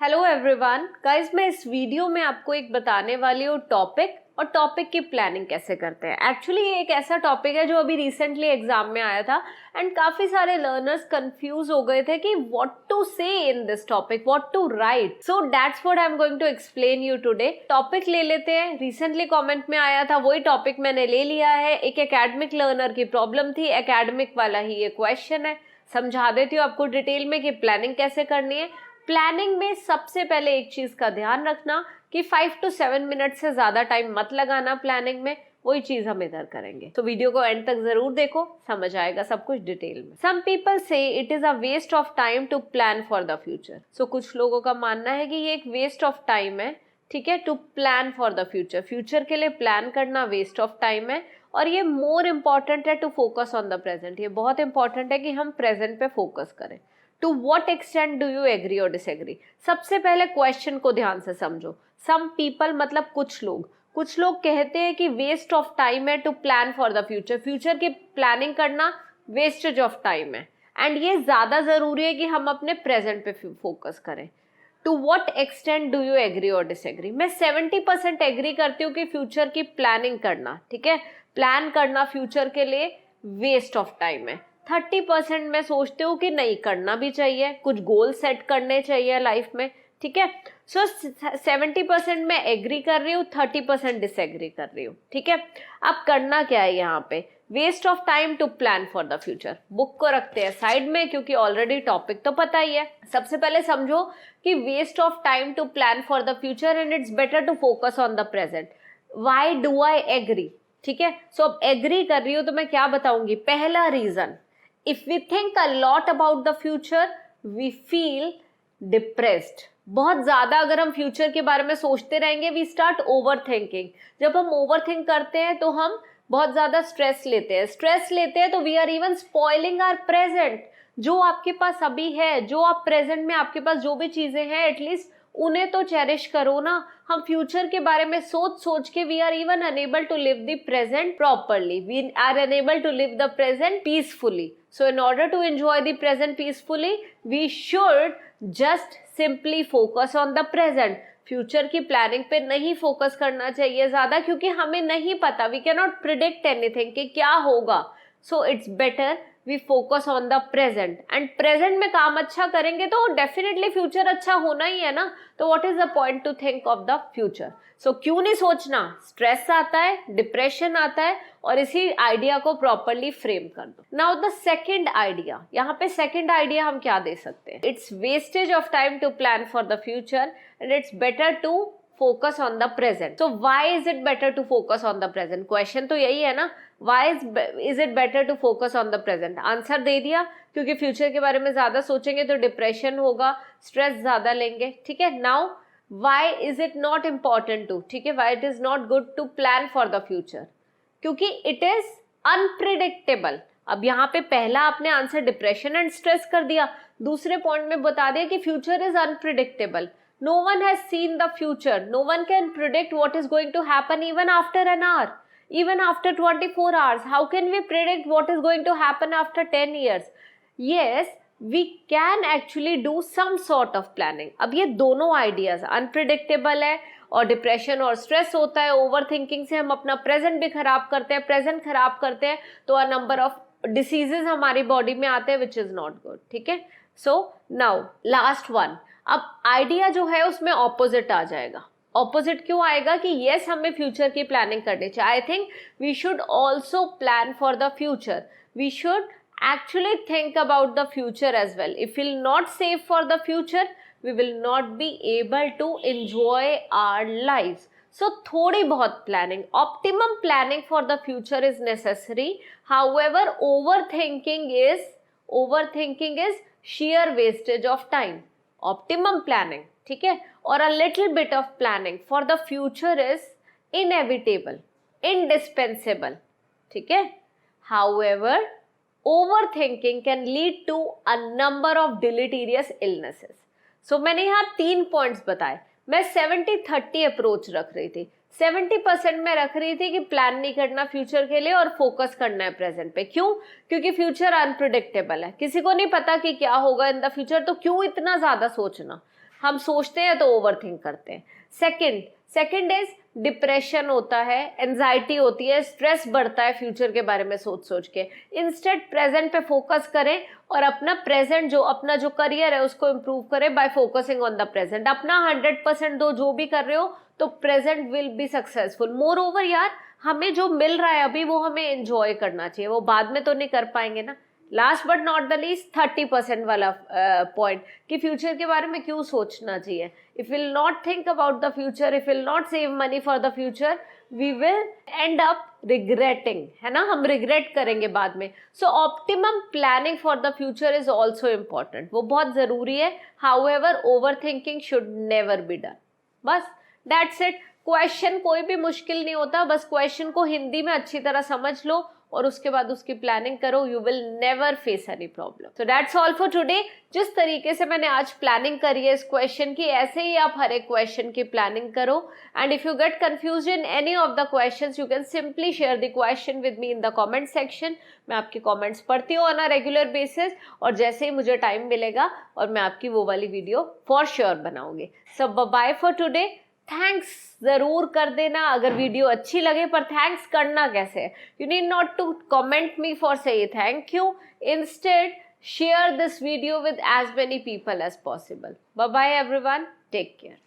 Hello everyone guys, मैं इस video में आपको एक बताने वाली हूँ टॉपिक और टॉपिक की प्लानिंग कैसे करते हैं। एक्चुअली ये एक ऐसा टॉपिक है जो अभी रिसेंटली एग्जाम में आया था एंड काफी सारे लर्नर्स कंफ्यूज हो गए थे कि what to say in this topic, what to write. So that's what I am going to explain you today. Topic ले लेते हैं, रिसेंटली कमेंट में आया था वही टॉपिक मैंने ले लिया है। एक एकेडमिक लर्नर की प्रॉब्लम थी, एकेडमिक वाला ही ये क्वेश्चन है। समझा देती हूँ आपको डिटेल में कि प्लानिंग कैसे करनी है। प्लानिंग में सबसे पहले एक चीज का ध्यान रखना कि 5 to 7 मिनट से ज्यादा टाइम मत लगाना प्लानिंग में, वही चीज हम इधर करेंगे। तो वीडियो को एंड तक जरूर देखो, समझ आएगा सब कुछ डिटेल में। Some people say it is a waste of time to plan for the future. So कुछ लोगों का मानना है कि ये एक वेस्ट ऑफ टाइम है, ठीक है, to plan for the future. Future के लिए प्लान करना वेस्ट ऑफ टाइम है और ये मोर इम्पॉर्टेंट है to focus on the present. ये बहुत इंपॉर्टेंट है कि हम प्रेजेंट पे फोकस करें। To what extent do you agree और डिसएग्री? सबसे पहले क्वेश्चन को ध्यान से समझो। सम पीपल मतलब कुछ लोग कहते हैं कि वेस्ट ऑफ टाइम है to plan for the future. Future की प्लानिंग करना वेस्टेज ऑफ टाइम है एंड ये ज्यादा जरूरी है कि हम अपने प्रेजेंट पे फोकस करें। To what extent do you agree और डिसएग्री? मैं 70% एग्री करती हूँ कि फ्यूचर की प्लानिंग करना, ठीक है, प्लान करना फ्यूचर के लिए वेस्ट ऑफ टाइम है। 30% मैं सोचती हूँ कि नहीं, करना भी चाहिए, कुछ गोल सेट करने चाहिए लाइफ में, ठीक है। सो 70% मैं एग्री कर रही हूँ, 30% डिसएग्री कर रही हूँ, ठीक है। अब करना क्या है यहाँ पे? Waste of time to plan for the future. Book को रखते हैं साइड में क्योंकि ऑलरेडी टॉपिक तो पता ही है। सबसे पहले समझो कि waste of time to plan for the future and it's better to focus on the present. Why do I agree? ठीक है, सो अब एग्री कर रही हूँ तो मैं क्या बताऊंगी? पहला reason, if we think a lot about the future we feel depressed। बहुत ज्यादा अगर हम फ्यूचर के बारे में सोचते रहेंगे we start overthinking। जब हम ओवरथिंक करते हैं तो हम बहुत ज्यादा स्ट्रेस लेते हैं तो we are even spoiling our present। जो आपके पास अभी है, जो आप प्रेजेंट में आपके पास जो भी चीजें हैं एटलीस्ट उन्हें तो चेरिश करो ना। हम फ्यूचर के बारे में सोच के we are even unable to live the present properly, we are unable to live the present peacefully. So in order to enjoy the present peacefully we should just simply focus on the present. Future की planning पे नहीं focus करना चाहिए ज्यादा क्योंकि हमें नहीं पता, we can not predict anything कि क्या होगा। So it's better we focus on the present and present में काम अच्छा करेंगे तो डेफिनेटली फ्यूचर अच्छा होना ही है ना। तो what is the point to think of the future? So क्यों नहीं सोचना? स्ट्रेस आता है, डिप्रेशन आता है और इसी आइडिया को प्रॉपरली फ्रेम कर दो। नाउ द सेकेंड आइडिया, यहाँ पे सेकेंड आइडिया हम क्या दे सकते हैं? It's wastage of time to plan for the future and it's better to focus on the present. So why is it better to focus on the present? Question तो यही है ना, why is it better to focus on the present? Answer दे दिया, क्योंकि future के बारे में ज्यादा सोचेंगे तो डिप्रेशन होगा, स्ट्रेस ज्यादा लेंगे, ठीक है। Now why is it not important to, ठीक है, why it is not good to plan for the future? क्योंकि it is unpredictable। अब यहाँ पे पहला आपने आंसर डिप्रेशन एंड स्ट्रेस कर दिया, दूसरे पॉइंट में बता दिया कि future is unpredictable. No one has seen the future. No one can predict what is going to happen even after an hour, even after 24 hours. How can we predict what is going to happen after 10 years? Yes, we can actually do some sort of planning. अब ये दोनों ideas unpredictable है और depression और stress होता है, over thinking से हम अपना प्रेजेंट भी खराब करते हैं, प्रेजेंट खराब करते हैं तो अ नंबर ऑफ डिसीजेज हमारी बॉडी में आते हैं विच इज नॉट गुड, ठीक है। So now last one. अब आइडिया जो है उसमें ऑपोजिट आ जाएगा। ऑपोजिट क्यों आएगा? कि यस हमें फ्यूचर की प्लानिंग करनी चाहिए। I think we should also plan for the future. We should actually think about the future as well. If will not save for the future we will not be able to enjoy our life. So थोड़ी बहुत planning, optimum planning for the future is necessary. However overthinking is sheer wastage of time। Optimum planning, ठीक है, और a little bit of planning for the future is inevitable, indispensable, ठीक है। However over thinking can lead to a number of deleterious illnesses. So मैंने यहाँ 3 points बताए। मैं 70-30 approach रख रही थी। 70% में रख रही थी कि प्लान नहीं करना फ्यूचर के लिए और फोकस करना है प्रेजेंट पे। क्यों? क्योंकि फ्यूचर अनप्रिडिक्टेबल है, किसी को नहीं पता कि क्या होगा इन द फ्यूचर, तो क्यों इतना ज्यादा सोचना। हम सोचते हैं तो ओवर थिंक करते हैं। सेकंड इज डिप्रेशन होता है, एंजाइटी होती है, स्ट्रेस बढ़ता है फ्यूचर के बारे में सोच सोच के। इंस्टेड प्रेजेंट पे फोकस करें और अपना प्रेजेंट अपना जो करियर है उसको इम्प्रूव करें bye focusing on the present. अपना 100% दो, जो भी कर रहे हो तो present will be successful. More over यार, हमें जो मिल रहा है अभी वो हमें एंजॉय करना चाहिए, वो बाद में तो नहीं कर पाएंगे ना। Last but not the least 30% वाला पॉइंट कि फ्यूचर के बारे में क्यों सोचना चाहिए। If will not think about the future, if will not save money for the future, we will end up regretting, है ना, हम रिग्रेट करेंगे बाद में। So optimum planning for the future is also important, वो बहुत जरूरी है। However over thinking should never be done. बस दैट्स इट। क्वेश्चन कोई भी मुश्किल नहीं होता, बस क्वेश्चन को हिंदी में अच्छी तरह समझ लो और उसके बाद उसकी प्लानिंग करो। You will never face any problem. So that's all for today. जिस तरीके से मैंने आज प्लानिंग करी है इस क्वेश्चन की, ऐसे ही आप हर एक क्वेश्चन की प्लानिंग करो। And if you get confused in any of the questions, you can simply share the question with me in the comment section. मैं आपके कमेंट्स पढ़ती हूँ ऑन अ रेगुलर बेसिस, और जैसे ही मुझे टाइम मिलेगा और मैं आपकी वो वाली वीडियो फॉर श्योर बनाऊंगी। सो बाय फॉर टुडे। थैंक्स जरूर कर देना अगर वीडियो अच्छी लगे, पर थैंक्स करना कैसे है? You need not to comment me for say thank you, instead share this video with as many people as possible. Bye bye everyone, take care.